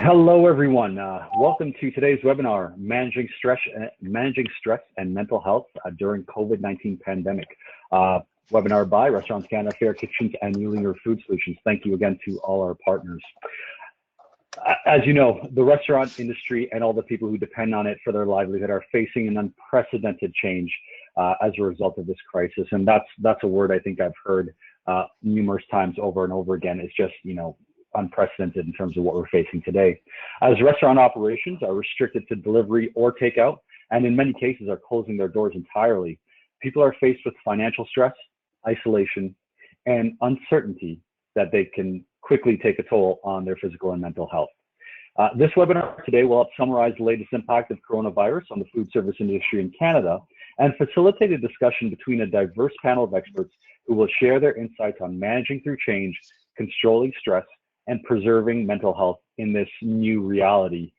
Hello, everyone. Welcome to today's webinar, Managing Stress and Mental Health During COVID-19 Pandemic. Webinar by Restaurants Canada, Fair Kitchens, and Mulinger Food Solutions. Thank you again to all our partners. As you know, the restaurant industry and all the people who depend on it for their livelihood are facing an unprecedented change as a result of this crisis. And that's a word I think I've heard numerous times over and over again. It's just, unprecedented in terms of what we're facing today. As restaurant operations are restricted to delivery or takeout, and in many cases are closing their doors entirely, people are faced with financial stress, isolation, and uncertainty that they can quickly take a toll on their physical and mental health. This webinar today will help summarize the latest impact of coronavirus on the food service industry in Canada and facilitate a discussion between a diverse panel of experts who will share their insights on managing through change, controlling stress, and preserving mental health in this new reality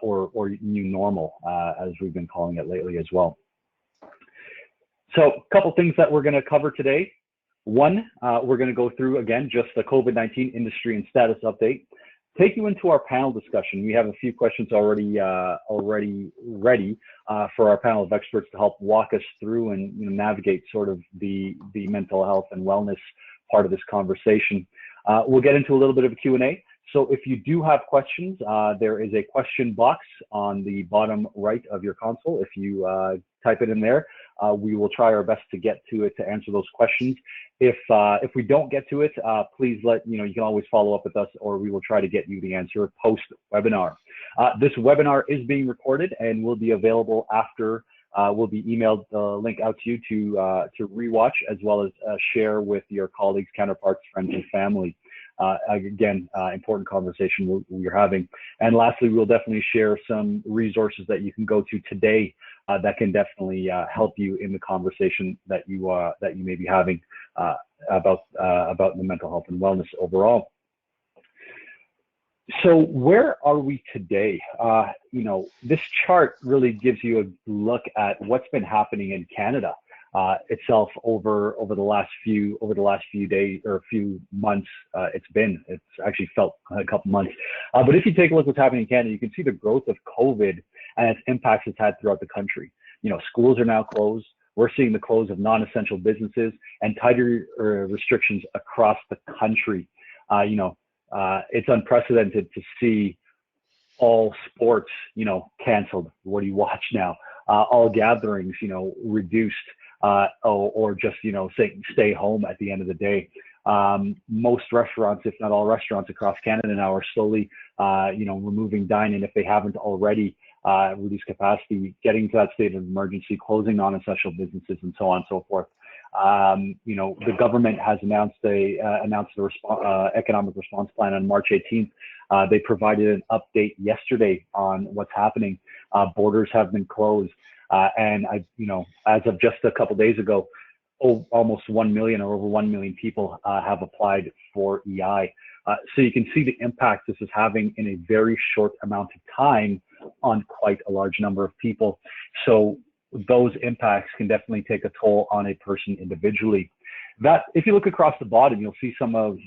or new normal, as we've been calling it lately as well. So a couple things that we're going to cover today. One, we're going to go through, again, just the COVID-19 industry and status update. Take you into our panel discussion. We have a few questions already ready for our panel of experts to help walk us through and navigate sort of the mental health and wellness part of this conversation. We'll get into a little bit of a Q&A. So if you do have questions, there is a question box on the bottom right of your console. If you type it in there, we will try our best to get to it to answer those questions. If we don't get to it, please you can always follow up with us, or we will try to get you the answer post-webinar. This webinar is being recorded and will be available after. Will be emailed the link out to you to rewatch, as well as share with your colleagues, counterparts, friends, and family. Again, important conversation we're having. And lastly, we'll definitely share some resources that you can go to today that can definitely help you in the conversation that you may be having about the mental health and wellness overall. So where are we today? This chart really gives you a look at what's been happening in Canada itself over the last few days or a few months. It's actually felt a couple months. But if you take a look at what's happening in Canada, you can see the growth of COVID and its impacts it's had throughout the country. Schools are now closed. We're seeing the close of non-essential businesses and tighter restrictions across the country. It's unprecedented to see all sports, canceled. What do you watch now? All gatherings, reduced, or just, saying stay home at the end of the day. Most restaurants, if not all restaurants across Canada now, are slowly, removing dine-in if they haven't already reduced capacity, getting to that state of emergency, closing non-essential businesses, and so on and so forth. The government has announced the economic response plan on March 18th. They provided an update yesterday on what's happening. Borders have been closed, and as of just a couple days ago, almost 1 million or over 1 million people have applied for EI. So you can see the impact this is having in a very short amount of time on quite a large number of people. So those impacts can definitely take a toll on a person individually. That, if you look across the bottom, you'll see some of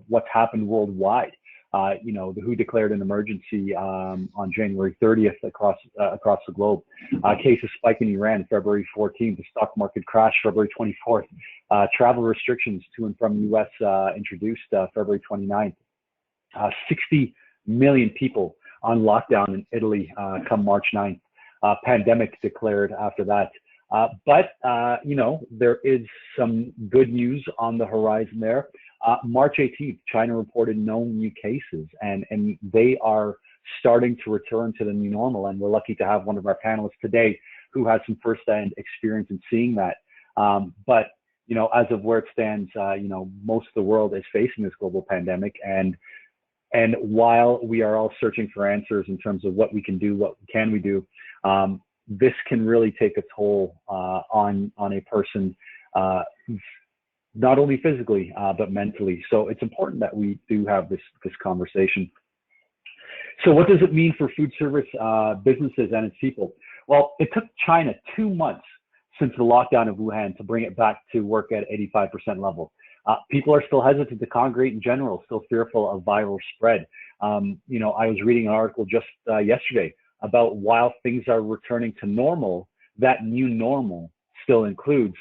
what's happened worldwide. The WHO declared an emergency on January 30th across the globe. Cases spike in Iran February 14th. The stock market crashed February 24th. Travel restrictions to and from the U.S. Introduced February 29th. 60 million people on lockdown in Italy come March 9th. Pandemic declared after that. But there is some good news on the horizon there. March 18th, China reported no new cases, and they are starting to return to the new normal. And we're lucky to have one of our panelists today who has some firsthand experience in seeing that. But as of where it stands, most of the world is facing this global pandemic, and while we are all searching for answers in terms of what we can do, what can we do, this can really take a toll on a person, not only physically, but mentally. So it's important that we do have this conversation. So what does it mean for food service businesses and its people? Well, it took China 2 months since the lockdown of Wuhan to bring it back to work at 85% level. People are still hesitant to congregate in general, still fearful of viral spread. I was reading an article just yesterday about while things are returning to normal, that new normal still includes,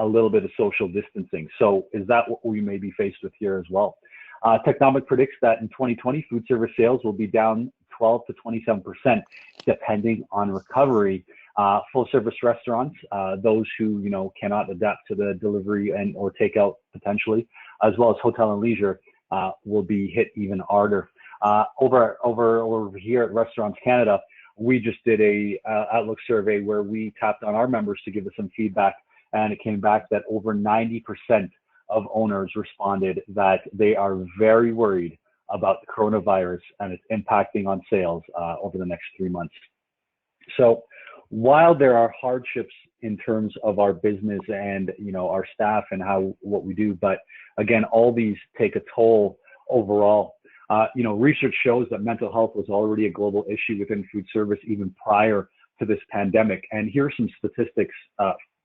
a little bit of social distancing. So is that what we may be faced with here as well? Technomic predicts that in 2020, food service sales will be down 12 to 27%, depending on recovery. Full service restaurants, those who, cannot adapt to the delivery and or takeout potentially, as well as hotel and leisure, will be hit even harder. Over here at Restaurants Canada, we just did a Outlook survey where we tapped on our members to give us some feedback, and it came back that over 90% of owners responded that they are very worried about the coronavirus and its impacting on sales over the next 3 months. So while there are hardships in terms of our business and our staff and what we do, but again, all these take a toll overall. Research shows that mental health was already a global issue within food service even prior to this pandemic. And here are some statistics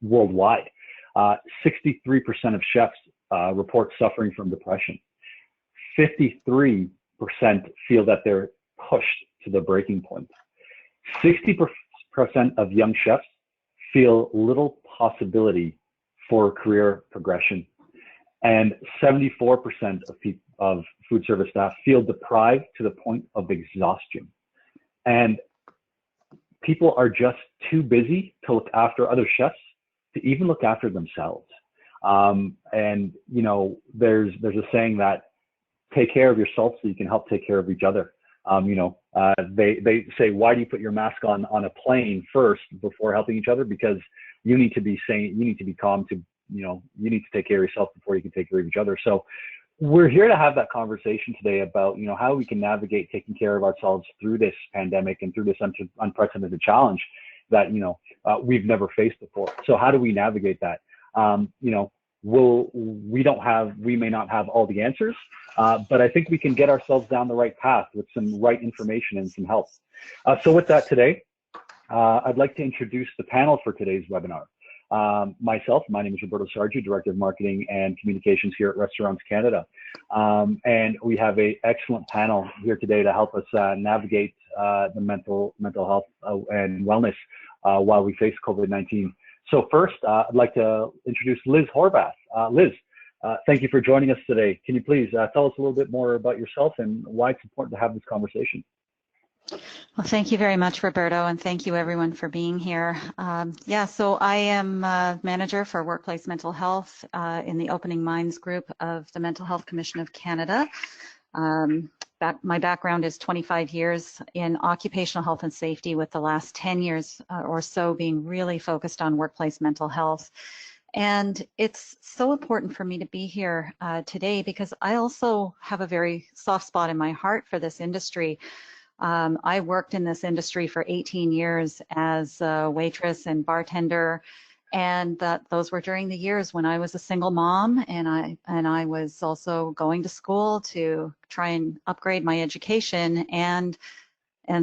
worldwide. 63% of chefs report suffering from depression. 53% feel that they're pushed to the breaking point. 60% of young chefs feel little possibility for career progression. And 74% of food service staff feel deprived to the point of exhaustion. And people are just too busy to look after other chefs to even look after themselves. There's a saying that take care of yourself so you can help take care of each other. They say, why do you put your mask on a plane first before helping each other? Because you need to be sane, you need to be calm you need to take care of yourself before you can take care of each other. So we're here to have that conversation today about, how we can navigate taking care of ourselves through this pandemic and through this unprecedented challenge that, we've never faced before. So how do we navigate that? We may not have all the answers, but I think we can get ourselves down the right path with some right information and some help. So with that today, I'd like to introduce the panel for today's webinar. My name is Roberto Sargi, Director of Marketing and Communications here at Restaurants Canada. And we have an excellent panel here today to help us navigate the mental health and wellness while we face COVID-19. So first, I'd like to introduce Liz Horvath. Liz, thank you for joining us today. Can you please tell us a little bit more about yourself and why it's important to have this conversation? Well, thank you very much, Roberto, and thank you everyone for being here. So I am manager for workplace mental health in the Opening Minds group of the Mental Health Commission of Canada. My background is 25 years in occupational health and safety, with the last 10 years or so being really focused on workplace mental health. And it's so important for me to be here today because I also have a very soft spot in my heart for this industry. I worked in this industry for 18 years as a waitress and bartender, and those were during the years when I was a single mom, and I was also going to school to try and upgrade my education, and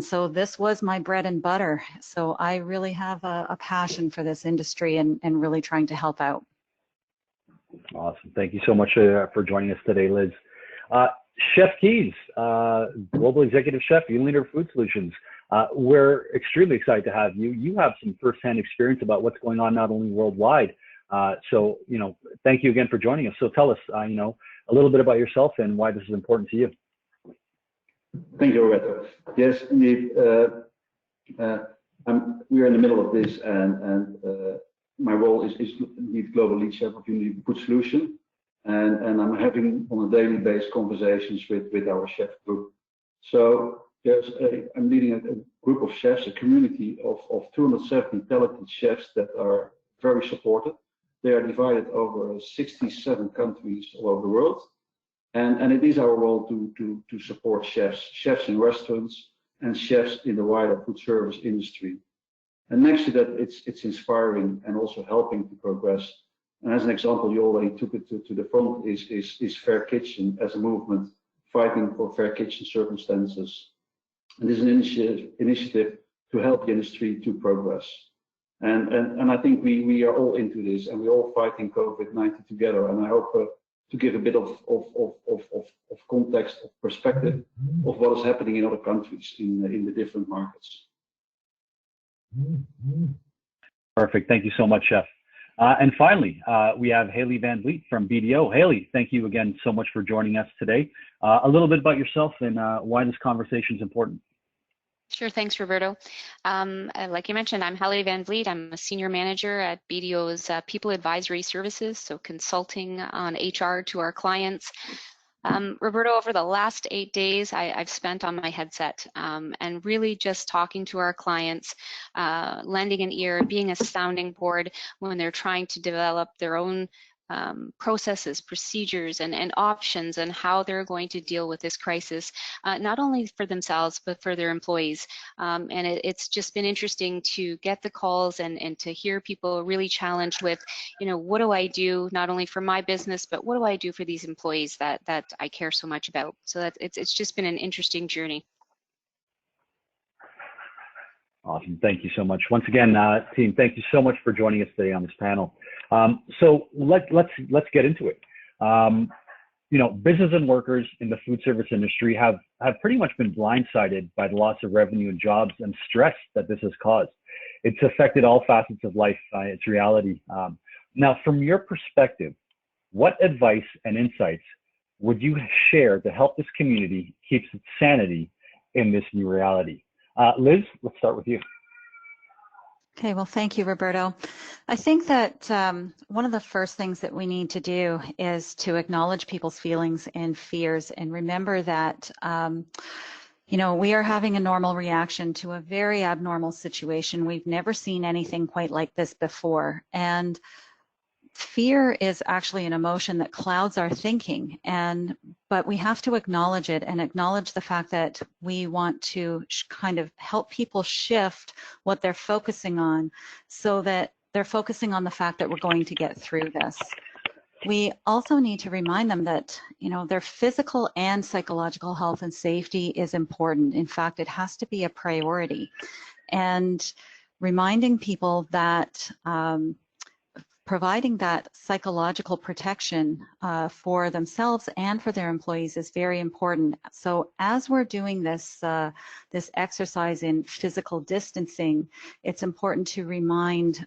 so this was my bread and butter. So I really have a passion for this industry and really trying to help out. Awesome. Thank you so much for joining us today, Liz. Chef Keys, Global Executive Chef, Unilever Food Solutions. We're extremely excited to have you. You have some firsthand experience about what's going on not only worldwide. So thank you again for joining us. So tell us, a little bit about yourself and why this is important to you. Thank you, Roberto. Yes, indeed. We are in the middle of this, and my role is indeed Global Lead Chef of Unilever Food Solutions. And I'm having on a daily basis conversations with our chef group. So I'm leading a group of chefs, a community of 270 talented chefs that are very supported. They are divided over 67 countries all over the world. And it is our role to support chefs in restaurants and chefs in the wider food service industry. And next to that, it's inspiring and also helping to progress. And as an example, you already took it to the front, is Fair Kitchen as a movement, fighting for fair kitchen circumstances. And this is an initiative to help the industry to progress. And I think we are all into this, and we're all fighting COVID-19 together. And I hope to give a bit of context, of perspective of what is happening in other countries in the different markets. Perfect. Thank you so much, Chef. And finally, we have Haley Van Vliet from BDO. Haley, thank you again so much for joining us today. A little bit about yourself and why this conversation is important. Sure, thanks, Roberto. Like you mentioned, I'm Haley Van Vliet. I'm a senior manager at BDO's People Advisory Services, so consulting on HR to our clients. Roberto, over the last 8 days, I've spent on my headset and really just talking to our clients, lending an ear, being a sounding board when they're trying to develop their own processes, procedures, and options and how they're going to deal with this crisis, not only for themselves, but for their employees. And it's just been interesting to get the calls and to hear people really challenged with, what do I do not only for my business, but what do I do for these employees that I care so much about? So it's just been an interesting journey. Awesome. Thank you so much. Once again, team, thank you so much for joining us today on this panel. So let's get into it. Business and workers in the food service industry have pretty much been blindsided by the loss of revenue and jobs and stress that this has caused. It's affected all facets of life. It's reality. Now, from your perspective, what advice and insights would you share to help this community keep its sanity in this new reality? Liz, let's start with you. Okay, well, thank you, Roberto. I think that one of the first things that we need to do is to acknowledge people's feelings and fears and remember that, we are having a normal reaction to a very abnormal situation. We've never seen anything quite like this before. And fear is actually an emotion that clouds our thinking, but we have to acknowledge it and acknowledge the fact that we want to kind of help people shift what they're focusing on so that they're focusing on the fact that we're going to get through this. We also need to remind them that, their physical and psychological health and safety is important. In fact, it has to be a priority. And reminding people that providing that psychological protection for themselves and for their employees is very important. So as we're doing this exercise in physical distancing, it's important to remind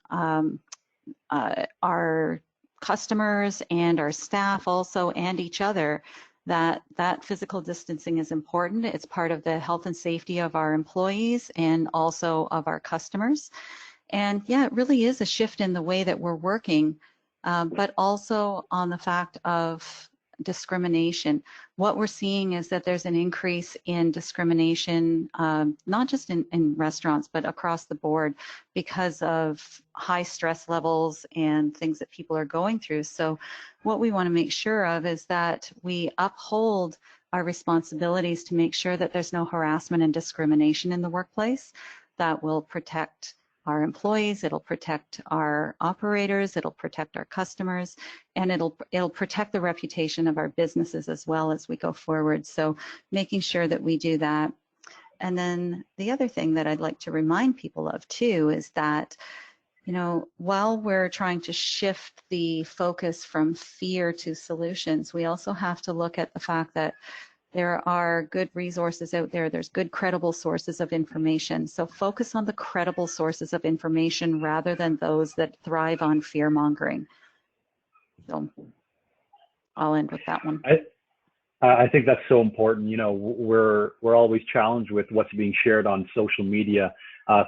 our customers and our staff also and each other that physical distancing is important. It's part of the health and safety of our employees and also of our customers. And yeah, it really is a shift in the way that we're working, but also on the fact of discrimination. What we're seeing is that there's an increase in discrimination, not just in restaurants, but across the board because of high stress levels and things that people are going through. So what we want to make sure of is that we uphold our responsibilities to make sure that there's no harassment and discrimination in the workplace. That will protect our employees, it'll protect our operators, it'll protect our customers, and it'll protect the reputation of our businesses as well as we go forward. So making sure that we do that. And then the other thing that I'd like to remind people of too is that, while we're trying to shift the focus from fear to solutions, we also have to look at the fact that there are good resources out there. There's good credible sources of information. So focus on the credible sources of information rather than those that thrive on fear mongering. So I'll end with that one. I think that's so important. We're always challenged with what's being shared on social media,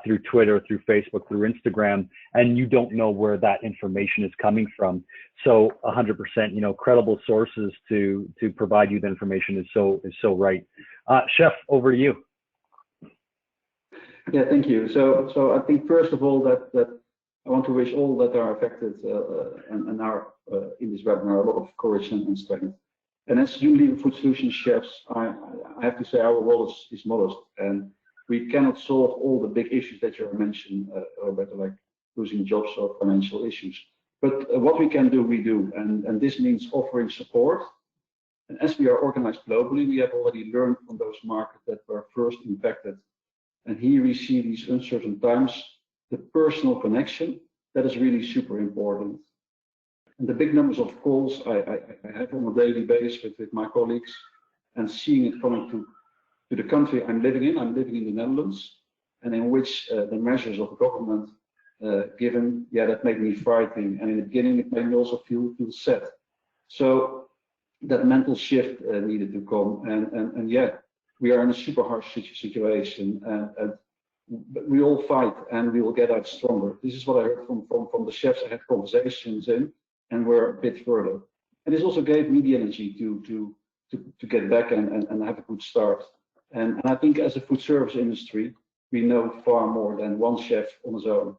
through Twitter, through Facebook, through Instagram, and you don't know where that information is coming from. So 100%, credible sources to provide you the information is so right. Chef, over to you. Yeah, thank you. So I think first of all that I want to wish all that are affected and are in this webinar a lot of courage and strength. And as Unilever Food Solutions chefs, I have to say our role is modest, and we cannot solve all the big issues that you mentioned, Roberto, like losing jobs or financial issues. But what we can do, we do, and this means offering support. And as we are organized globally, we have already learned from those markets that were first impacted. And here we see these uncertain times, the personal connection, that is really super important. And the big numbers of calls I have on a daily basis with my colleagues, and seeing it coming to the country I'm living in. I'm living in the Netherlands, and in which the measures of government given, yeah, that made me frightened. And in the beginning, it made me also feel sad. So that mental shift needed to come. And yeah, we are in a super harsh situation, and we all fight, and we will get out stronger. This is what I heard from the chefs I had conversations in, and we're a bit further. And this also gave me the energy to get back and have a good start. And I think as a food service industry, we know far more than one chef on his own.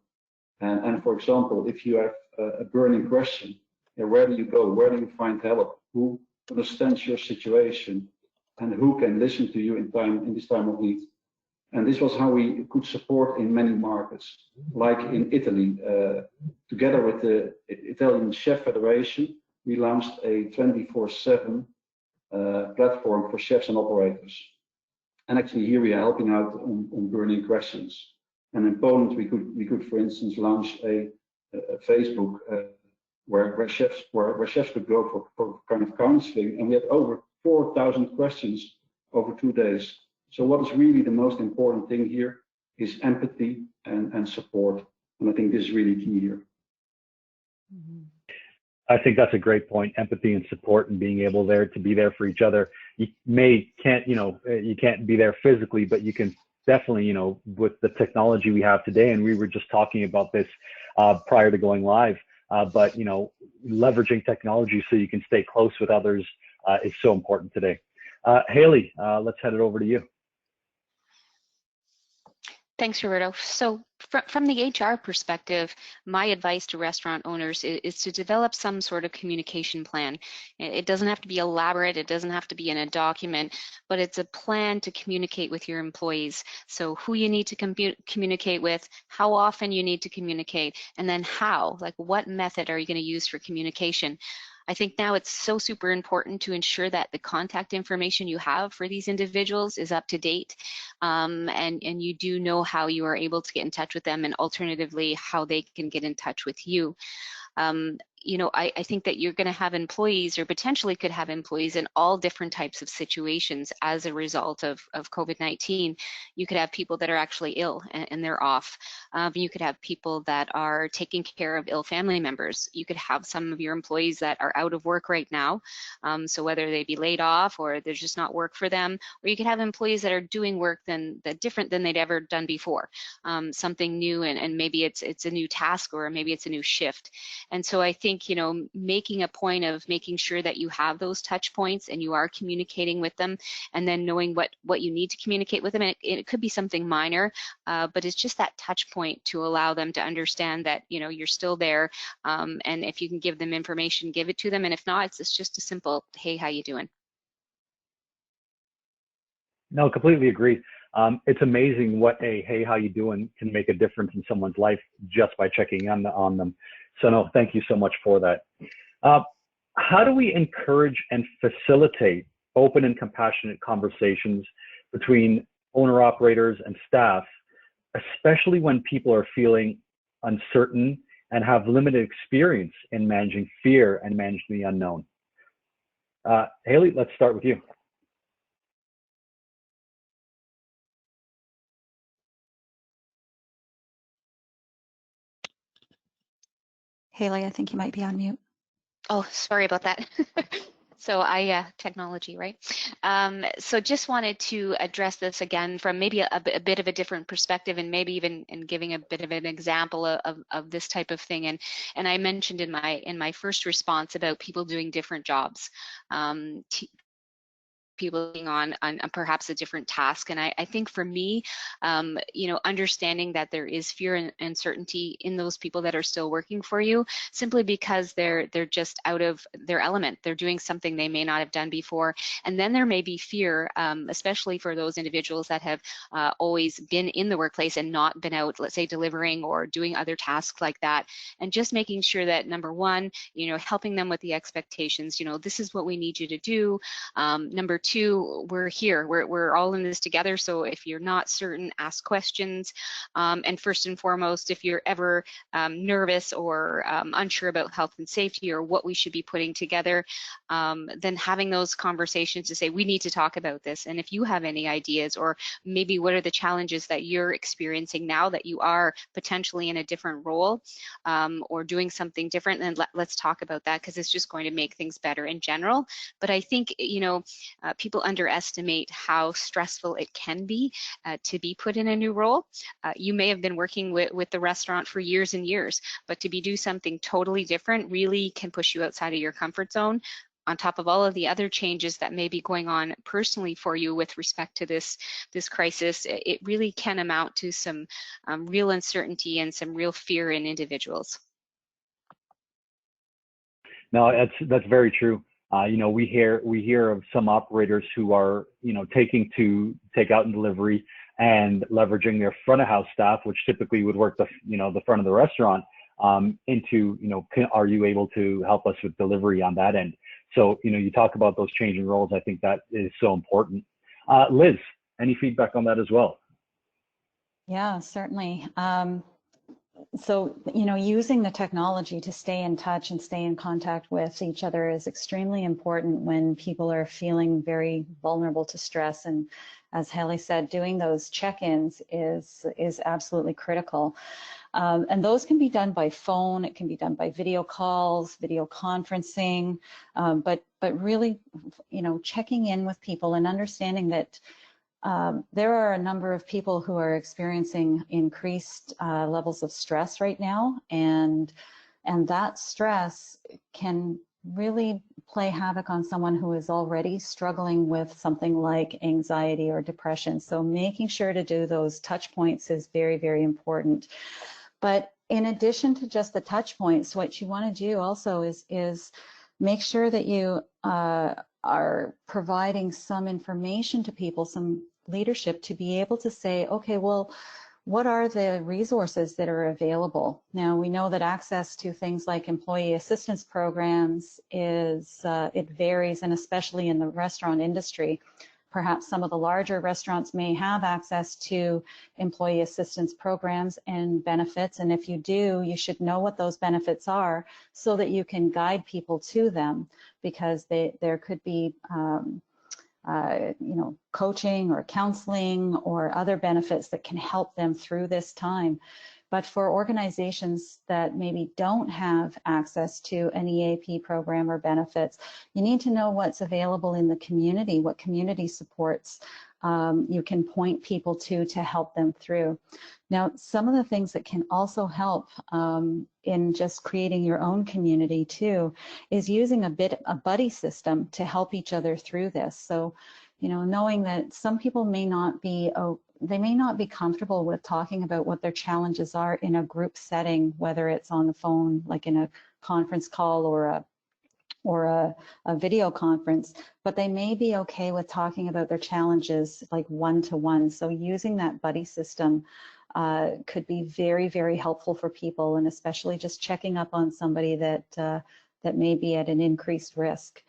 And for example, if you have a burning question, where do you go? Where do you find help? Who understands your situation? And who can listen to you in this time of need? And this was how we could support in many markets, like in Italy. Together with the Italian Chef Federation, we launched a 24/7 platform for chefs and operators. And actually here we are helping out on burning questions. And in Poland, we could for instance, launch a Facebook where chefs could go for kind of counseling. And we had over 4,000 questions over 2 days. So what is really the most important thing here is empathy and support. And I think this is really key here. I think that's a great point. Empathy and support, and being able to be there for each other. You can't be there physically, but you can definitely, with the technology we have today, and we were just talking about this prior to going live, but leveraging technology so you can stay close with others is so important today. Haley, let's head it over to you. Thanks, Roberto. So from the HR perspective, my advice to restaurant owners is to develop some sort of communication plan. It doesn't have to be elaborate, it doesn't have to be in a document, but it's a plan to communicate with your employees. So who you need to communicate with, how often you need to communicate, and then how, like what method are you going to use for communication? I think now it's so super important to ensure that the contact information you have for these individuals is up to date, and you do know how you are able to get in touch with them, and alternatively how they can get in touch with you. I think that you're going to have employees, or potentially could have employees, in all different types of situations as a result of COVID-19. You could have people that are actually ill and they're off. You could have people that are taking care of ill family members. You could have some of your employees that are out of work right now. So whether they be laid off or there's just not work for them, or you could have employees that are doing work that different than they'd ever done before, something new, and maybe it's a new task, or maybe it's a new shift. And so I think, making a point of making sure that you have those touch points and you are communicating with them, and then knowing what you need to communicate with them. And it could be something minor, but it's just that touch point to allow them to understand that, you're still there. And if you can give them information, give it to them. And if not, it's just a simple, hey, how you doing? No, completely agree. It's amazing what a hey, how you doing can make a difference in someone's life just by checking on them. So no, thank you so much for that. How do we encourage and facilitate open and compassionate conversations between owner-operators and staff, especially when people are feeling uncertain and have limited experience in managing fear and managing the unknown? Haley, let's start with you. Haley, I think you might be on mute. Oh, sorry about that. So technology, right? So just wanted to address this again from maybe a bit of a different perspective, and maybe even in giving a bit of an example of this type of thing. And I mentioned in my first response about people doing different jobs. People being on perhaps a different task. And I think for me, understanding that there is fear and uncertainty in those people that are still working for you, simply because they're just out of their element. They're doing something they may not have done before. And then there may be fear, especially for those individuals that have always been in the workplace and not been out, let's say, delivering or doing other tasks like that. And just making sure that, number one, helping them with the expectations, this is what we need you to do. Number two, we're here. We're all in this together. So if you're not certain, ask questions. And first and foremost, if you're ever nervous or unsure about health and safety or what we should be putting together, then having those conversations to say, we need to talk about this. And if you have any ideas, or maybe what are the challenges that you're experiencing now that you are potentially in a different role, or doing something different, then let's talk about that, because it's just going to make things better in general. But I think, you know, people underestimate how stressful it can be to be put in a new role. You may have been working with the restaurant for years and years, but to do something totally different really can push you outside of your comfort zone, on top of all of the other changes that may be going on personally for you with respect to this crisis. It really can amount to some real uncertainty and some real fear in individuals. No, that's very true. You know, we hear of some operators who are, you know, taking to takeout and delivery and leveraging their front of house staff, which typically would work the front of the restaurant, into, you know, are you able to help us with delivery on that end? So, you know, you talk about those changing roles. I think that is so important. Liz, any feedback on that as well? Yeah, certainly. So, you know, using the technology to stay in touch and stay in contact with each other is extremely important when people are feeling very vulnerable to stress. And as Haley said, doing those check-ins is absolutely critical. And those can be done by phone, it can be done by video calls, video conferencing, but really, you know, checking in with people and understanding that there are a number of people who are experiencing increased levels of stress right now, and that stress can really play havoc on someone who is already struggling with something like anxiety or depression. So making sure to do those touch points is very, very important. But in addition to just the touch points, what you want to do also is make sure that you are providing some information to people, some leadership, to be able to say, okay, well, what are the resources that are available? Now, we know that access to things like employee assistance programs it varies, and especially in the restaurant industry. Perhaps some of the larger restaurants may have access to employee assistance programs and benefits, and if you do, you should know what those benefits are so that you can guide people to them, because there could be you know, coaching or counseling or other benefits that can help them through this time. But for organizations that maybe don't have access to an EAP program or benefits, you need to know what's available in the community, what community supports you can point people to help them through. Now, some of the things that can also help in just creating your own community too is using a buddy system to help each other through this. So, you know, knowing that some people may not be comfortable with talking about what their challenges are in a group setting, whether it's on the phone, like in a conference call or a video conference, but they may be okay with talking about their challenges like one-to-one. So using that buddy system could be very, very helpful for people, and especially just checking up on somebody that may be at an increased risk.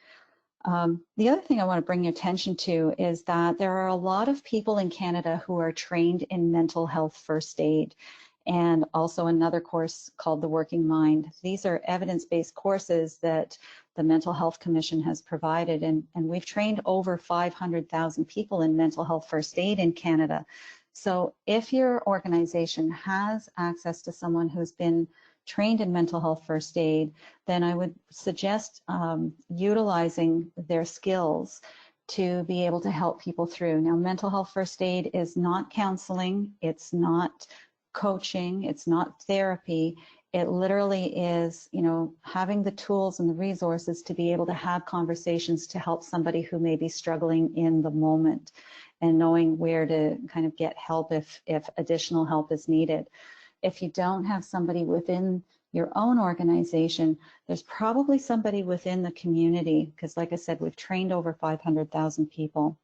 The other thing I want to bring your attention to is that there are a lot of people in Canada who are trained in mental health first aid, and also another course called The Working Mind. These are evidence-based courses that the Mental Health Commission has provided, and we've trained over 500,000 people in mental health first aid in Canada. So if your organization has access to someone who's been trained in mental health first aid, then I would suggest utilizing their skills to be able to help people through. Now, mental health first aid is not counseling, it's not coaching, it's not therapy. It literally is, you know, having the tools and the resources to be able to have conversations to help somebody who may be struggling in the moment, and knowing where to kind of get help if additional help is needed. If you don't have somebody within your own organization, there's probably somebody within the community, because like I said, we've trained over 500,000 people.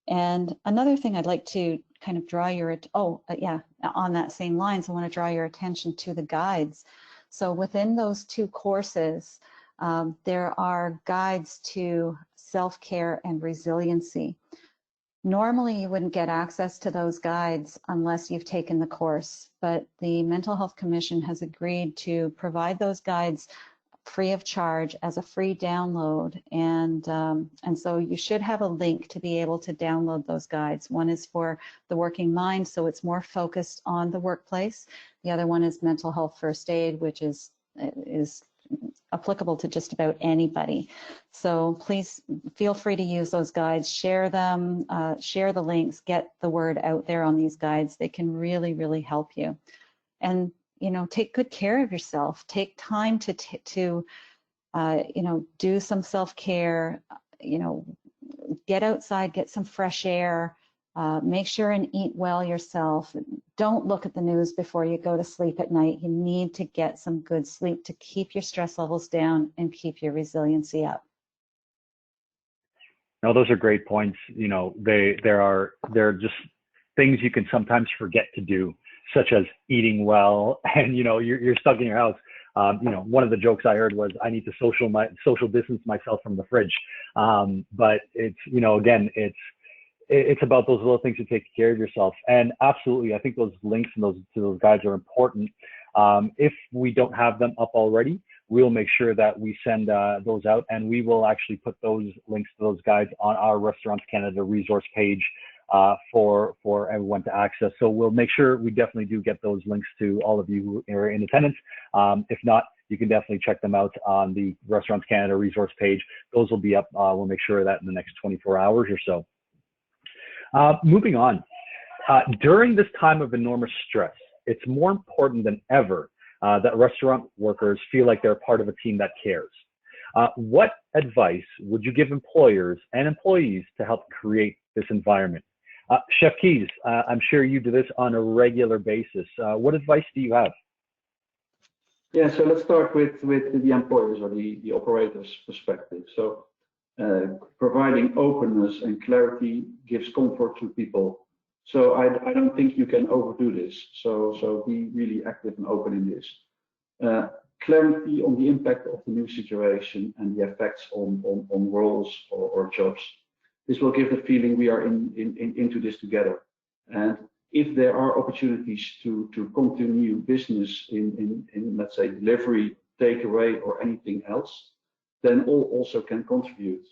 And another thing I'd like to kind of draw your, on that same lines, I want to draw your attention to the guides. So within those two courses, there are guides to self-care and resiliency. Normally, you wouldn't get access to those guides unless you've taken the course, but the Mental Health Commission has agreed to provide those guides free of charge as a free download, and so you should have a link to be able to download those guides. One is for the working mind, so it's more focused on the workplace. The other one is mental health first aid, which is applicable to just about anybody. So please feel free to use those guides, share them, share the links, get the word out there on these guides. They can really, really help you. And, you know, take good care of yourself. Take time to you know, do some self-care, you know, get outside, get some fresh air, make sure and eat well yourself. Don't look at the news before you go to sleep at night. You need to get some good sleep to keep your stress levels down and keep your resiliency up. No, those are great points. You know, there are just things you can sometimes forget to do, such as eating well, and you know, you're stuck in your house. You know, one of the jokes I heard was, I need to social distance myself from the fridge. But it's, you know, again, it's about those little things to take care of yourself. And absolutely, I think those links and those guides are important. If we don't have them up already, we'll make sure that we send those out, and we will actually put those links to those guides on our Restaurants Canada resource page for everyone to access. So we'll make sure we definitely do get those links to all of you who are in attendance. If not, you can definitely check them out on the Restaurants Canada resource page. Those will be up. We'll make sure of that in the next 24 hours or so. Moving on, during this time of enormous stress, it's more important than ever that restaurant workers feel like they're part of a team that cares. What advice would you give employers and employees to help create this environment? Chef Keys, I'm sure you do this on a regular basis. What advice do you have? Yeah, so let's start with the employers or the operators' perspective. So providing openness and clarity gives comfort to people. So I don't think you can overdo this. So be really active and open in this. Clarity on the impact of the new situation and the effects on roles or jobs. This will give the feeling we are into this together. And if there are opportunities to continue business in let's say delivery, takeaway, or anything else, then all also can contribute.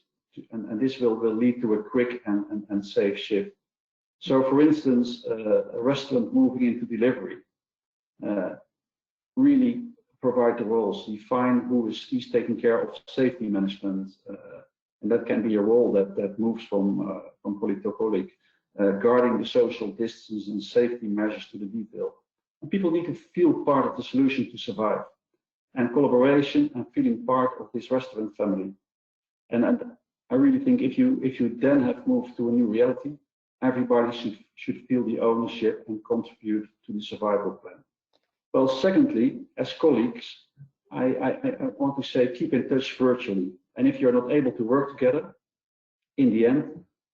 And this will lead to a quick and safe shift. So for instance, a restaurant moving into delivery, really provide the roles, define who's taking care of safety management, and that can be a role that moves from colleague to colleague, guarding the social distance and safety measures to the detail. And people need to feel part of the solution to survive, and collaboration and feeling part of this restaurant family. And I really think if you then have moved to a new reality, everybody should feel the ownership and contribute to the survival plan. Well, secondly, as colleagues, I want to say keep in touch virtually. And if you're not able to work together, in the end,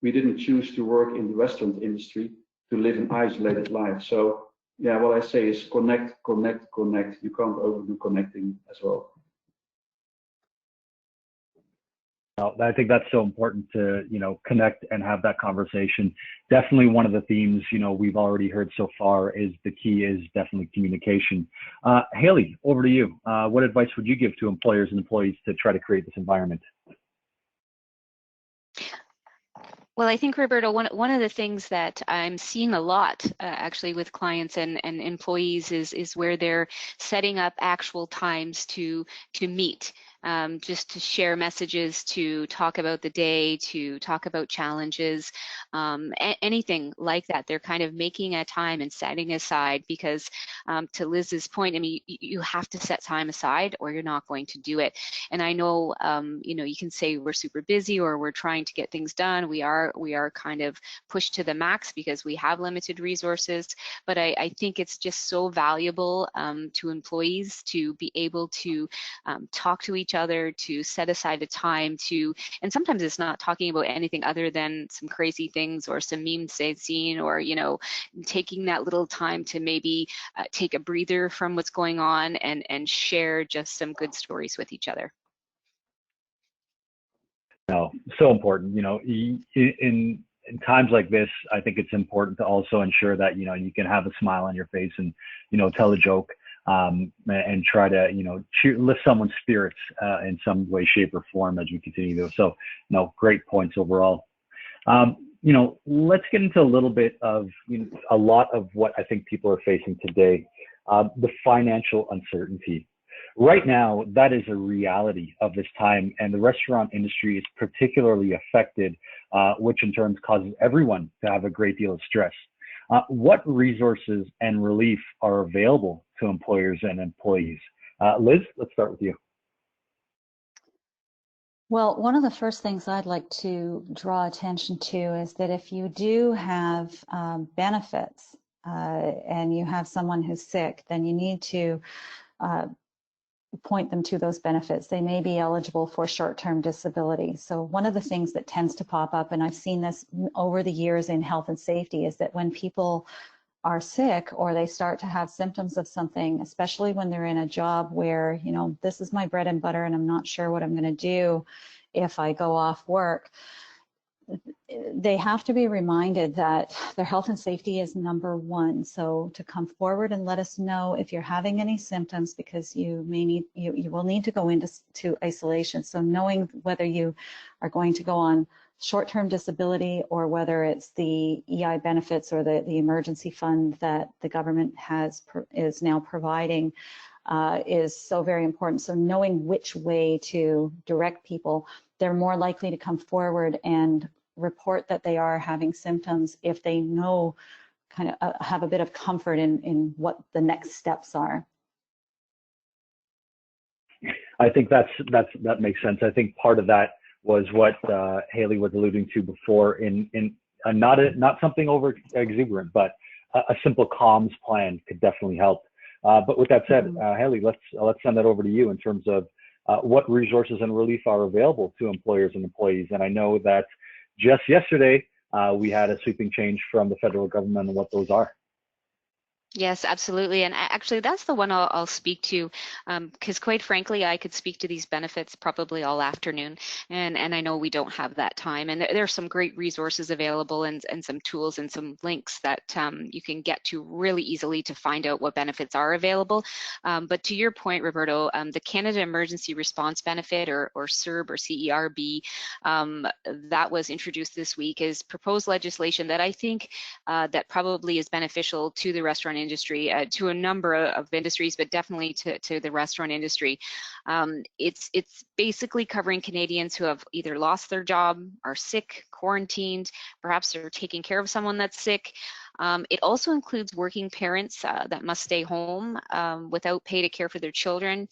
we didn't choose to work in the restaurant industry to live an isolated life. So yeah, what I say is connect, connect, connect. You can't overdo connecting as well. I think that's so important to, you know, connect and have that conversation. Definitely one of the themes, you know, we've already heard so far is the key is definitely communication. Haley, over to you. What advice would you give to employers and employees to try to create this environment? Well, I think, Roberto, one of the things that I'm seeing a lot actually with clients and employees is where they're setting up actual times to meet. Just to share messages, to talk about the day, to talk about challenges, anything like that. They're kind of making a time and setting aside because to Liz's point, I mean, you have to set time aside or you're not going to do it. And I know, you know, you can say we're super busy or we're trying to get things done. We are kind of pushed to the max because we have limited resources, but I think it's just so valuable to employees to be able to talk to each other, to set aside a time to, and sometimes it's not talking about anything other than some crazy things or some memes they've seen, or, you know, taking that little time to maybe take a breather from what's going on and share just some good stories with each other. No, so important. In times like this, I think it's important to also ensure that you can have a smile on your face and tell a joke, and try to lift someone's spirits in some way, shape, or form as we continue to. So, great points overall. Let's get into a little bit of a lot of what I think people are facing today, the financial uncertainty. Right now, that is a reality of this time, and the restaurant industry is particularly affected, which in turn causes everyone to have a great deal of stress. What resources and relief are available to employers and employees? Liz, let's start with you. Well, one of the first things I'd like to draw attention to is that if you do have benefits and you have someone who's sick, then you need to point them to those benefits. They may be eligible for short-term disability. So one of the things that tends to pop up, and I've seen this over the years in health and safety, is that when people are sick or they start to have symptoms of something, especially when they're in a job where, this is my bread and butter and I'm not sure what I'm going to do if I go off work, they have to be reminded that their health and safety is number one. So to come forward and let us know if you're having any symptoms, because you will need to go into isolation. So knowing whether you are going to go on short-term disability or whether it's the EI benefits or the emergency fund that the government is now providing is so very important. So knowing which way to direct people, they're more likely to come forward and report that they are having symptoms if they know, kind of have a bit of comfort in what the next steps are. I think that makes sense. I think part of that was what Haley was alluding to before, in not something over exuberant, but a simple comms plan could definitely help. But with that said, Haley, let's send that over to you in terms of what resources and relief are available to employers and employees. And I know that just yesterday, we had a sweeping change from the federal government on what those are. Yes, absolutely. And actually, that's the one I'll speak to, because quite frankly, I could speak to these benefits probably all afternoon. And I know we don't have that time. And there are some great resources available and some tools and some links that you can get to really easily to find out what benefits are available. But to your point, Roberto, the Canada Emergency Response Benefit, or CERB or CERB, that was introduced this week, is proposed legislation that I think that probably is beneficial to the restaurant industry, to a number of industries, but definitely to the restaurant industry. It's basically covering Canadians who have either lost their job, are sick, quarantined, perhaps they're taking care of someone that's sick. It also includes working parents that must stay home without pay to care for their children,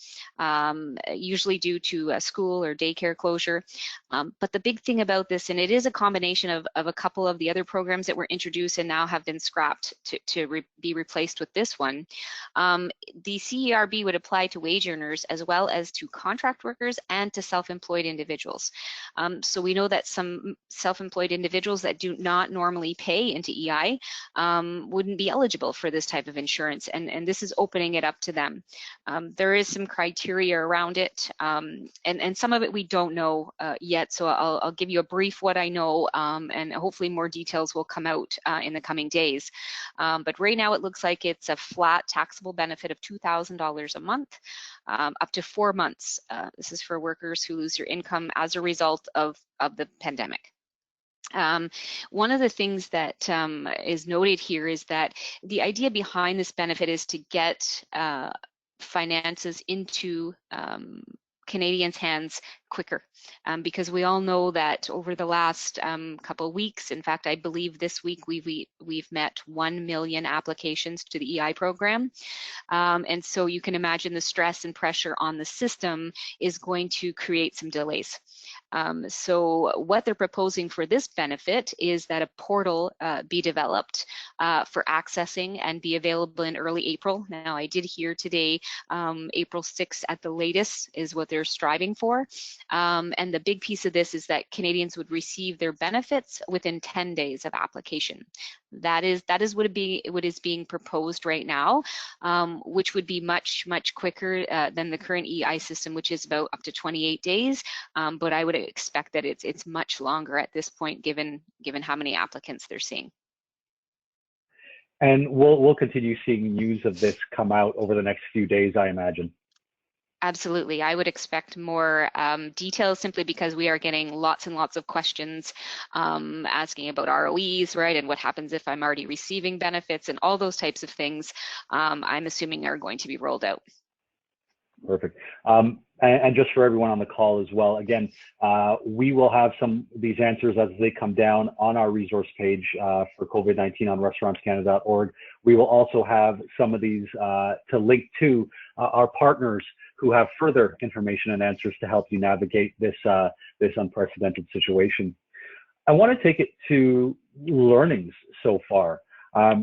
usually due to a school or daycare closure. But the big thing about this, and it is a combination of a couple of the other programs that were introduced and now have been scrapped to be replaced with this one. The CERB would apply to wage earners as well as to contract workers and to self-employed individuals. So we know that some self-employed individuals that do not normally pay into EI wouldn't be eligible for this type of insurance, and this is opening it up to them. There is some criteria around it, and some of it we don't know yet, so I'll give you a brief what I know, and hopefully more details will come out in the coming days. But right now it looks like it's a flat taxable benefit of $2,000 a month, up to 4 months. This is for workers who lose their income as a result of the pandemic. One of the things that is noted here is that the idea behind this benefit is to get finances into Canadians' hands quicker, because we all know that over the last couple of weeks, in fact, I believe this week we've met 1 million applications to the EI program, and so you can imagine the stress and pressure on the system is going to create some delays. So what they're proposing for this benefit is that a portal be developed for accessing and be available in early April. Now, I did hear today April 6th at the latest is what they're striving for. And the big piece of this is that Canadians would receive their benefits within 10 days of application. That is what is being proposed right now, which would be much quicker than the current EI system, which is about up to 28 days. But I would expect that it's much longer at this point, given how many applicants they're seeing. And we'll continue seeing news of this come out over the next few days, I imagine. Absolutely. I would expect more details, simply because we are getting lots and lots of questions asking about ROEs, right? And what happens if I'm already receiving benefits, and all those types of things, I'm assuming are going to be rolled out. Perfect. And just for everyone on the call as well, again, we will have these answers as they come down on our resource page for COVID-19 on restaurantscanada.org. We will also have some of these to link to our partners who have further information and answers to help you navigate this unprecedented situation. I want to take it to learnings so far.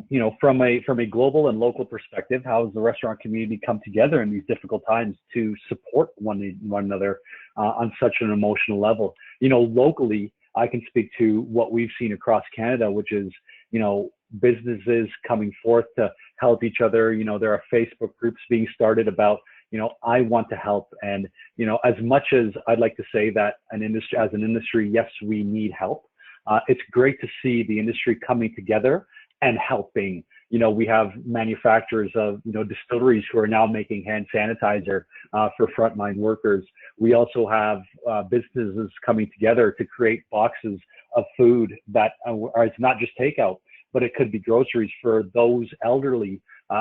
You know, from a global and local perspective, how has the restaurant community come together in these difficult times to support one another on such an emotional level? You know, locally, I can speak to what we've seen across Canada, which is, you know, businesses coming forth to help each other. You know, there are Facebook groups being started about, you know, I want to help. And, you know, as much as I'd like to say that as an industry, yes, we need help. It's great to see the industry coming together and helping. You know, we have manufacturers of, you know, distilleries who are now making hand sanitizer for frontline workers. We also have businesses coming together to create boxes of food that it's not just takeout, but it could be groceries for those elderly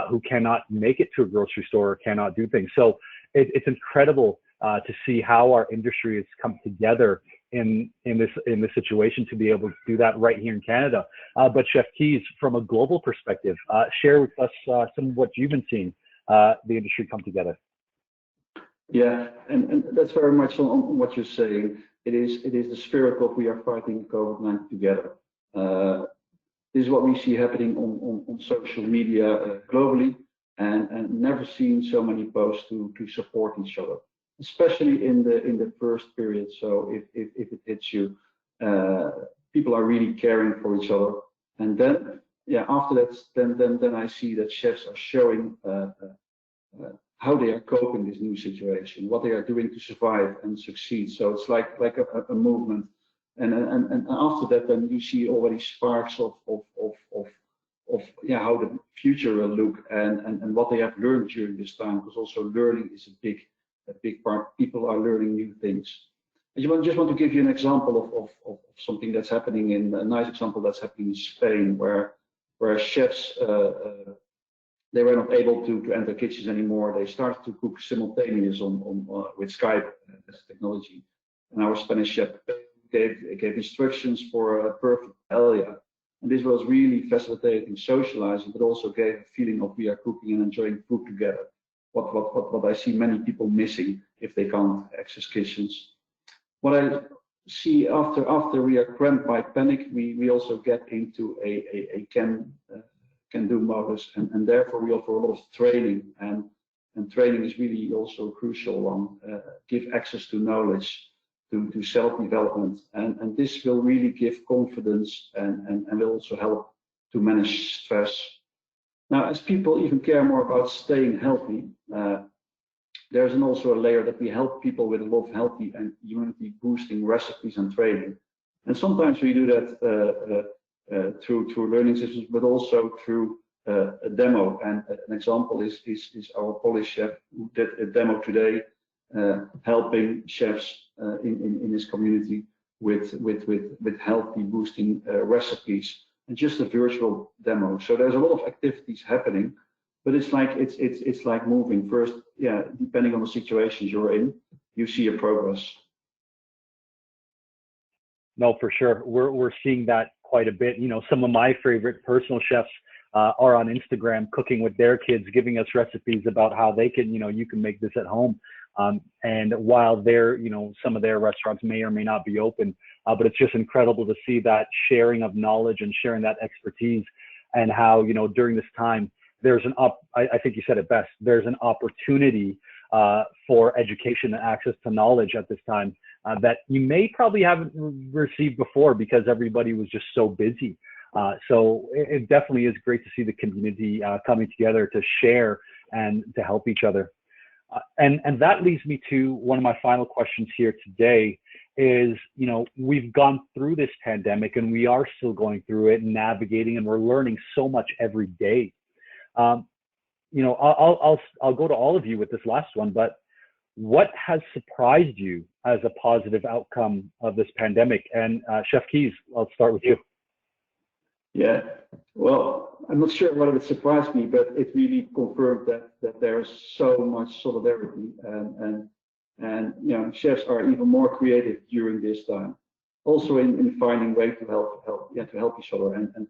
who cannot make it to a grocery store or cannot do things. So it's incredible to see how our industry has come together in this situation to be able to do that right here in Canada. But Chef Keys, from a global perspective, share with us some of what you've been seeing the industry come together. Yeah, and that's very much on what you're saying. It is the spirit of we are fighting COVID-19 together. This is what we see happening on social media globally, and never seen so many posts to support each other, especially in the first period. So if it hits you, people are really caring for each other. And then, yeah, after that, then I see that chefs are showing how they are coping this new situation, what they are doing to survive and succeed. So it's like a movement. And after that, then you see already sparks of yeah, how the future will look and what they have learned during this time, because also learning is a big part. People are learning new things. I just want to give you an example of something that's happening a nice example that's happening in Spain, where chefs they were not able to enter kitchens anymore. They started to cook simultaneous with Skype as technology, and our Spanish chef gave instructions for a perfect paella. And this was really facilitating socializing, but also gave a feeling of we are cooking and enjoying food together. What I see many people missing if they can't access kitchens. What I see after we are cramped by panic, we also get into a can-do modus, and therefore we offer a lot of training, and training is really also a crucial one. Give access to knowledge, to self-development, and this will really give confidence and will also help to manage stress. Now, as people even care more about staying healthy, there's also a layer that we help people with a lot of healthy and immunity boosting recipes and training. And sometimes we do that through learning systems, but also through a demo. And an example is our Polish chef who did a demo today, helping chefs in his community with healthy boosting recipes, and just a virtual demo. So there's a lot of activities happening, but it's like moving. First, yeah, depending on the situations you're in, you see a progress. No, for sure. We're seeing that quite a bit. You know, some of my favorite personal chefs are on Instagram cooking with their kids, giving us recipes about how they can, you know, you can make this at home. And while they're, you know, some of their restaurants may or may not be open, but it's just incredible to see that sharing of knowledge and sharing that expertise, and how, you know, during this time, there's I think you said it best, there's an opportunity for education and access to knowledge at this time that you may probably haven't received before because everybody was just so busy. So it definitely is great to see the community coming together to share and to help each other. And that leads me to one of my final questions here today is, you know, we've gone through this pandemic and we are still going through it and navigating, and we're learning so much every day. You know, I'll go to all of you with this last one, but what has surprised you as a positive outcome of this pandemic? And Chef Keys, I'll start with you. Yeah, well, I'm not sure whether it surprised me, but it really confirmed that there's so much solidarity, and you know, chefs are even more creative during this time, also in finding ways to help each other. And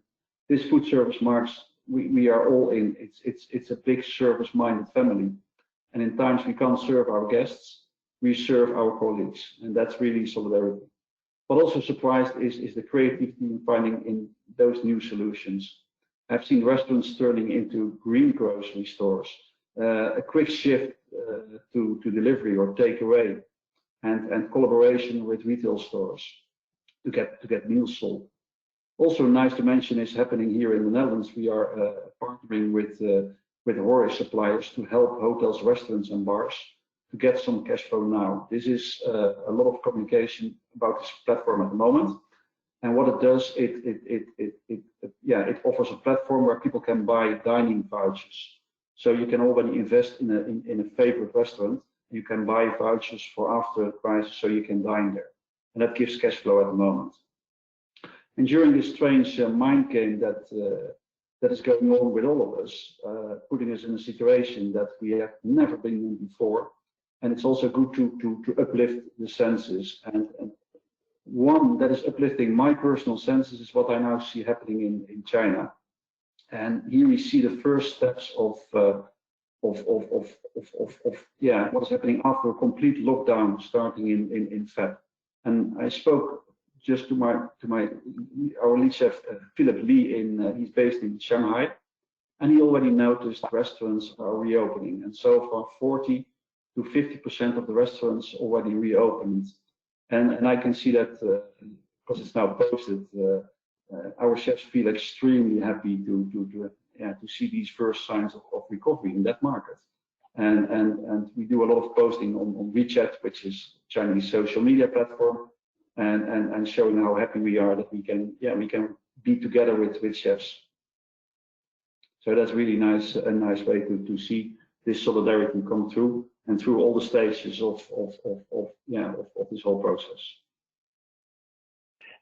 this food service marks, we are all in. It's a big service-minded family, and in times we can't serve our guests, we serve our colleagues, and that's really solidarity. What also surprised is the creativity in finding in those new solutions. I've seen restaurants turning into green grocery stores, a quick shift to delivery or takeaway, and collaboration with retail stores to get meals sold. Also nice to mention is happening here in the Netherlands. We are partnering with horror suppliers to help hotels, restaurants, and bars to get some cash flow now. This is a lot of communication about this platform at the moment, and what it does, it offers a platform where people can buy dining vouchers. So you can already invest in a favorite restaurant. You can buy vouchers for after the crisis, so you can dine there, and that gives cash flow at the moment. And during this strange mind game that is going on with all of us, putting us in a situation that we have never been in before. And it's also good to uplift the senses. And one that is uplifting my personal senses is what I now see happening in China. And here we see the first steps of what is happening after a complete lockdown starting in Feb. And I spoke just to our lead chef Philip Lee he's based in Shanghai, and he already noticed restaurants are reopening, and so far 40 to 50% of the restaurants already reopened, and I can see that because it's now posted. Our chefs feel extremely happy to see these first signs of recovery in that market, and we do a lot of posting on WeChat, which is Chinese social media platform, and showing how happy we are that we can be together with chefs. So that's really nice, a nice way to see this solidarity come through and through all the stages of this whole process.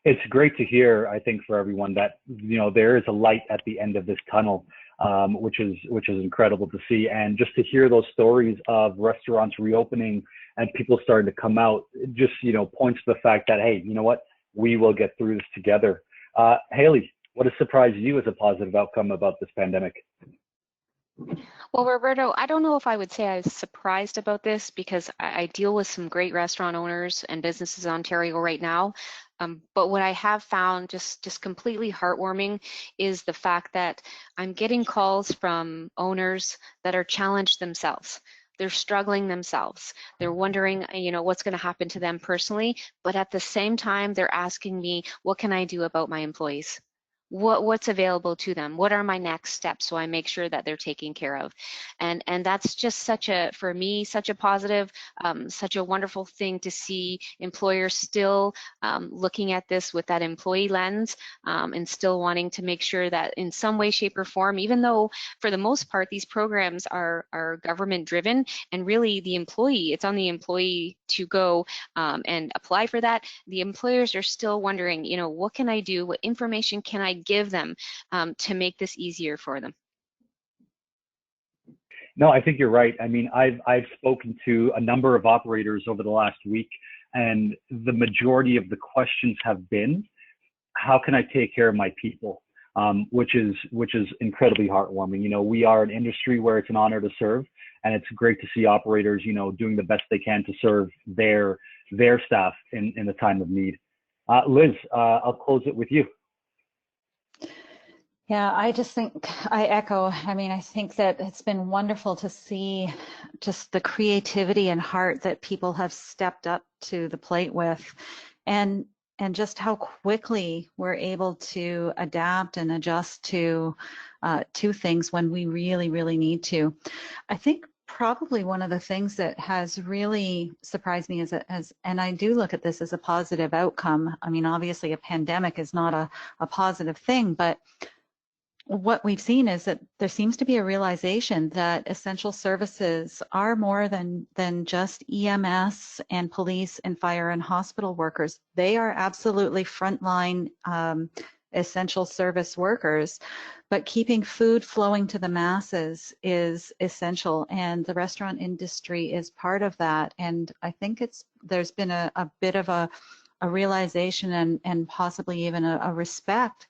It's great to hear, I think, for everyone that, you know, there is a light at the end of this tunnel, which is incredible to see. And just to hear those stories of restaurants reopening and people starting to come out, it just, you know, points to the fact that, hey, you know what, we will get through this together. Haley, what has surprised you as a positive outcome about this pandemic? Well, Roberto, I don't know if I would say I was surprised about this, because I deal with some great restaurant owners and businesses in Ontario right now. But what I have found just completely heartwarming is the fact that I'm getting calls from owners that are challenged themselves. They're struggling themselves. They're wondering, you know, what's going to happen to them personally. But at the same time, they're asking me, what can I do about my employees? What's available to them? What are my next steps, so I make sure that they're taken care of? And that's just for me, such a positive, such a wonderful thing to see employers still looking at this with that employee lens, and still wanting to make sure that in some way, shape, or form, even though for the most part these programs are government driven, and really the employee, it's on the employee to go and apply for that. The employers are still wondering, you know, what can I do? What information can I give them to make this easier for them? No, I think you're right. I mean, I've spoken to a number of operators over the last week, and the majority of the questions have been, how can I take care of my people? Which is incredibly heartwarming. You know, we are an industry where it's an honor to serve, and it's great to see operators, you know, doing the best they can to serve their staff in the time of need. Liz, I'll close it with you. Yeah, I just think I echo. I mean, I think that it's been wonderful to see just the creativity and heart that people have stepped up to the plate with. And just how quickly we're able to adapt and adjust to things when we really, really need to. I think probably one of the things that has really surprised me and I do look at this as a positive outcome. I mean, obviously a pandemic is not a positive thing, but what we've seen is that there seems to be a realization that essential services are more than just EMS and police and fire and hospital workers. They are absolutely frontline essential service workers, but keeping food flowing to the masses is essential, and the restaurant industry is part of that. And I think there's been a bit of a realization and possibly even a respect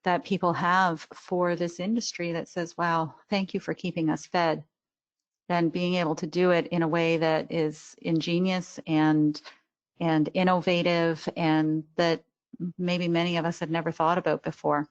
that people have for this industry that says, wow, thank you for keeping us fed, and being able to do it in a way that is ingenious and innovative, and that maybe many of us had never thought about before.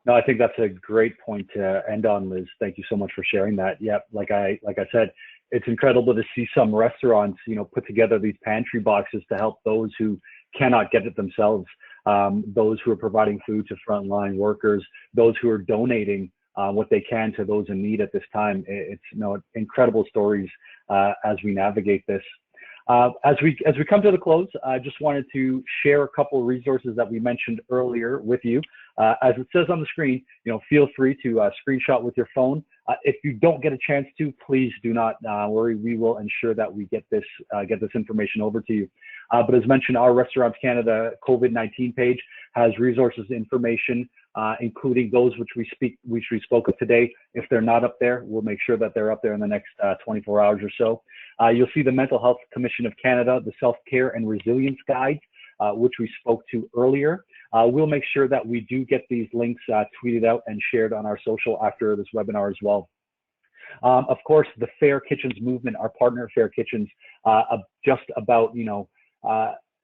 No, I think that's a great point to end on, Liz. Thank you so much for sharing that. Yep, like I said, it's incredible to see some restaurants, put together these pantry boxes to help those who cannot get it themselves. Those who are providing food to frontline workers, those who are donating what they can to those in need at this time. It's incredible stories as we navigate this. As we come to the close, I just wanted to share a couple of resources that we mentioned earlier with you. As it says on the screen, feel free to screenshot with your phone. If you don't get a chance to, please do not worry. We will ensure that we get this information over to you. But as mentioned, our Restaurants Canada COVID-19 page has resources, information, including those which we spoke of today. If they're not up there, we'll make sure that they're up there in the next 24 hours or so. You'll see the Mental Health Commission of Canada, the Self-Care and Resilience Guide, which we spoke to earlier. We'll make sure that we do get these links tweeted out and shared on our social after this webinar as well. Of course, the Fair Kitchens movement, our partner Fair Kitchens, just about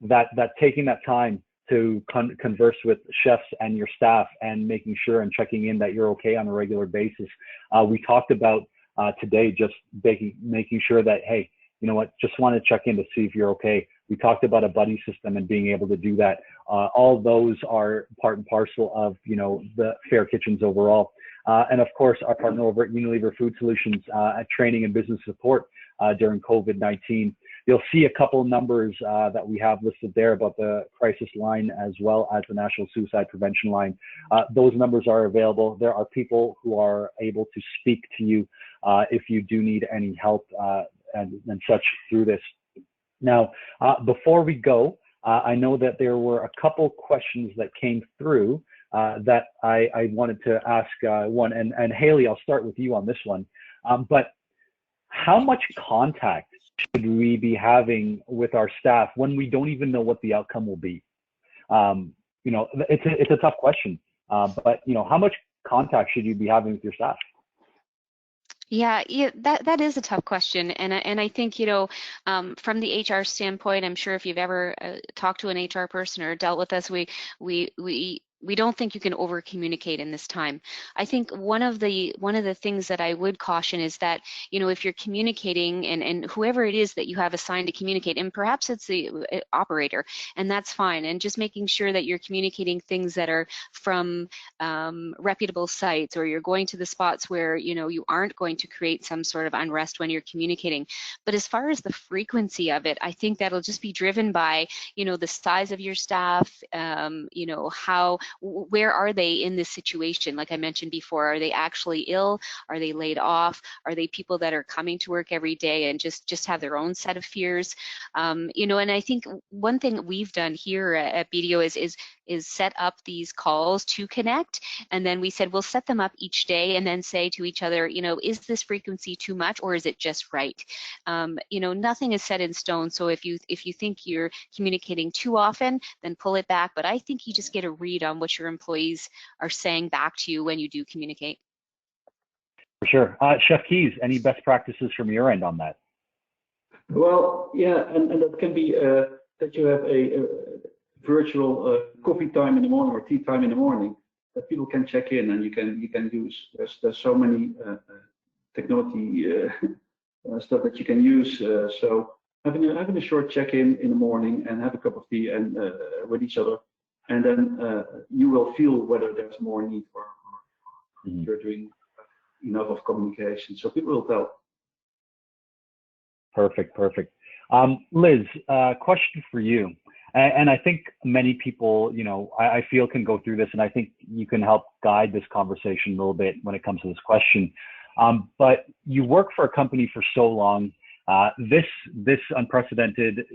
that taking that time to converse with chefs and your staff and making sure and checking in that you're okay on a regular basis. We talked about today just making sure that, hey, you know what, just want to check in to see if you're okay. We talked about a buddy system and being able to do that. All those are part and parcel of, the Fair Kitchens overall. And of course, our partner over at Unilever Food Solutions at training and business support during COVID-19. You'll see a couple of numbers that we have listed there about the crisis line as well as the National Suicide Prevention Line. Those numbers are available. There are people who are able to speak to you if you do need any help and such through this. Now, before we go, I know that there were a couple questions that came through that I wanted to ask one, and Haley, I'll start with you on this one. But how much contact should we be having with our staff when we don't even know what the outcome will be? It's a tough question, but how much contact should you be having with your staff? Yeah, that is a tough question, and I think from the HR standpoint, I'm sure if you've ever talked to an HR person or dealt with us, we don't think you can over communicate in this time. I think one of the things that I would caution is that if you're communicating and whoever it is that you have assigned to communicate, and perhaps it's the operator, and that's fine, and just making sure that you're communicating things that are from reputable sites, or you're going to the spots where you aren't going to create some sort of unrest when you're communicating. But as far as the frequency of it, I think that'll just be driven by the size of your staff, where are they in this situation? Like I mentioned before, are they actually ill? Are they laid off? Are they people that are coming to work every day and just have their own set of fears? And I think one thing we've done here at BDO is set up these calls to connect, and then we said we'll set them up each day and then say to each other, is this frequency too much or is it just right? Nothing is set in stone, so if you think you're communicating too often, then pull it back, but I think you just get a read on what your employees are saying back to you when you do communicate. For sure. Chef Keys, any best practices from your end on that? Well, yeah, and that can be that you have a virtual coffee time in the morning or tea time in the morning that people can check in, and you can use. There's so many technology stuff that you can use. So having a short check-in in the morning and have a cup of tea and with each other, and then you will feel whether there's more need or you're doing enough of communication. So people will tell. Perfect. Liz, question for you. And I think many people, I feel can go through this, and I think you can help guide this conversation a little bit when it comes to this question. But you work for a company for so long, this unprecedented,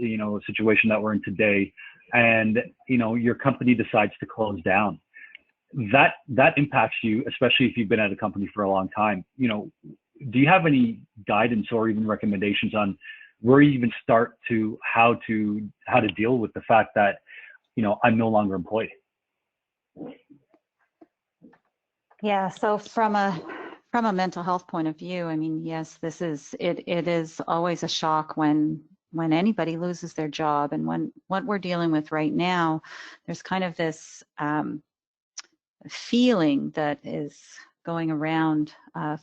situation that we're in today, and, your company decides to close down. That impacts you, especially if you've been at a company for a long time. Do you have any guidance or even recommendations on where you even start to how to deal with the fact that I'm no longer employed? Yeah, so from a mental health point of view, I mean, yes, it is always a shock when anybody loses their job, and when what we're dealing with right now, there's kind of this feeling that is going around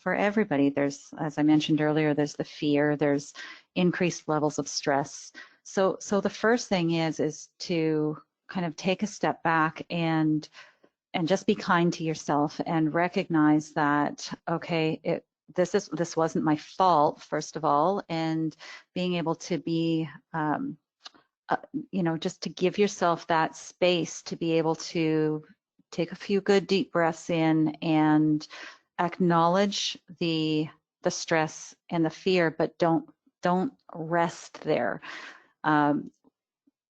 for everybody. There's, as I mentioned earlier, there's the fear, there's increased levels of stress. So the first thing is to kind of take a step back and just be kind to yourself and recognize that, okay, this wasn't my fault, first of all, and being able to be just to give yourself that space to be able to take a few good deep breaths in and acknowledge the stress and the fear, but don't rest there,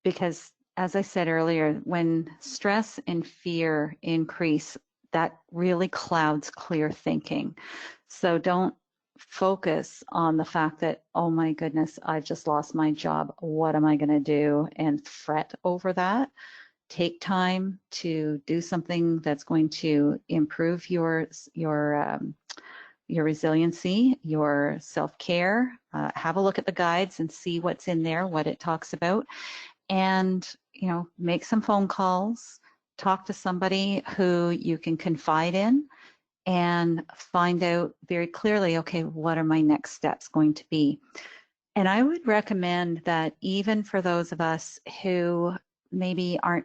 because as I said earlier, when stress and fear increase, that really clouds clear thinking. So don't focus on the fact that, oh my goodness, I've just lost my job, what am I going to do, and fret over that. Take time to do something that's going to improve your resiliency, your self-care. Have a look at the guides and see what's in there, what it talks about, and make some phone calls, talk to somebody who you can confide in, and find out very clearly, okay, what are my next steps going to be? And I would recommend that even for those of us who maybe aren't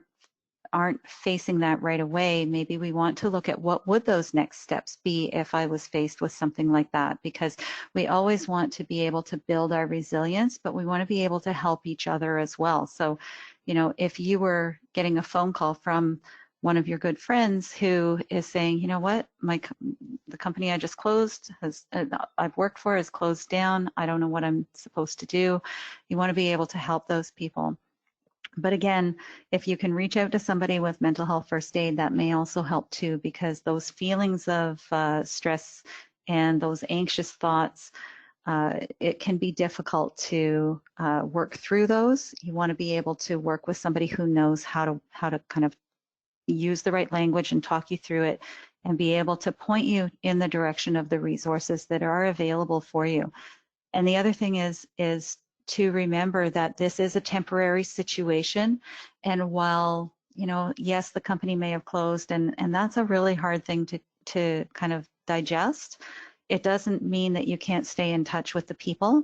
facing that right away, maybe we want to look at what would those next steps be if I was faced with something like that, because we always want to be able to build our resilience, but we want to be able to help each other as well. So, if you were getting a phone call from one of your good friends who is saying, you know what, the company I just closed I've worked for has closed down, I don't know what I'm supposed to do. You want to be able to help those people. But again, if you can reach out to somebody with mental health first aid, that may also help too, because those feelings of stress and those anxious thoughts, it can be difficult to work through those. You want to be able to work with somebody who knows how to kind of use the right language and talk you through it, and be able to point you in the direction of the resources that are available for you. And the other thing is to remember that this is a temporary situation, and while yes, the company may have closed, and that's a really hard thing to kind of digest, it doesn't mean that you can't stay in touch with the people,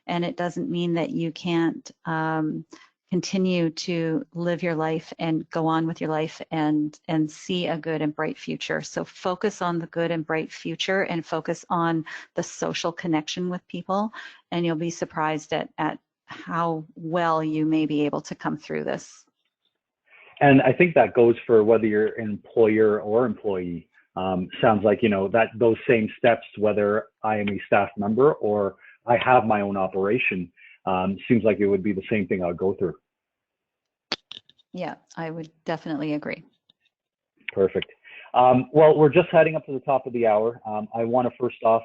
and it doesn't mean that you can't continue to live your life and go on with your life and see a good and bright future. So focus on the good and bright future, and focus on the social connection with people, and you'll be surprised at how well you may be able to come through this. And I think that goes for whether you're an employer or employee. Sounds like, that those same steps, whether I am a staff member or I have my own operation, seems like it would be the same thing I would go through. Yeah, I would definitely agree. Perfect. Well, we're just heading up to the top of the hour. I want to first off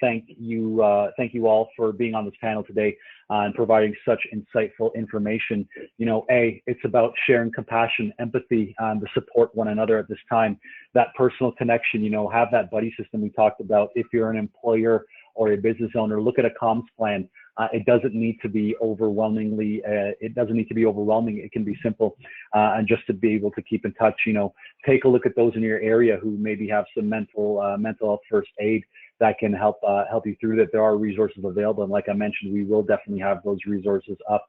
thank you all for being on this panel today and providing such insightful information. It's about sharing compassion, empathy, to support one another at this time. That personal connection, have that buddy system we talked about. If you're an employer or a business owner, look at a comms plan. It doesn't need to be overwhelming. It can be simple, and just to be able to keep in touch. Take a look at those in your area who maybe have some mental health first aid. that can help you through that. There are resources available, and like I mentioned, we will definitely have those resources up.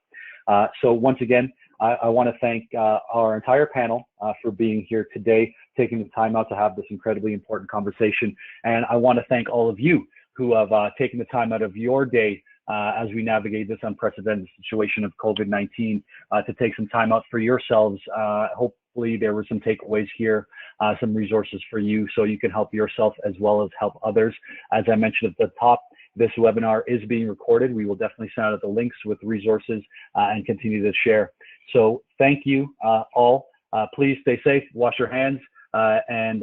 So once again, I want to thank our entire panel for being here today, taking the time out to have this incredibly important conversation. And I want to thank all of you who have taken the time out of your day as we navigate this unprecedented situation of COVID-19 to take some time out for yourselves. Hopefully there were some takeaways here, some resources for you so you can help yourself as well as help others. As I mentioned at the top, this webinar is being recorded. We will definitely send out the links with resources and continue to share. So thank you all. Please stay safe, wash your hands, and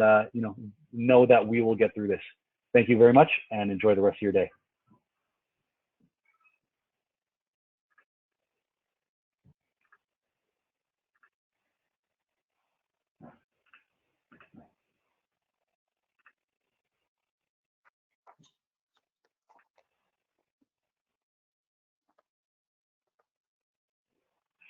know that we will get through this. Thank you very much and enjoy the rest of your day.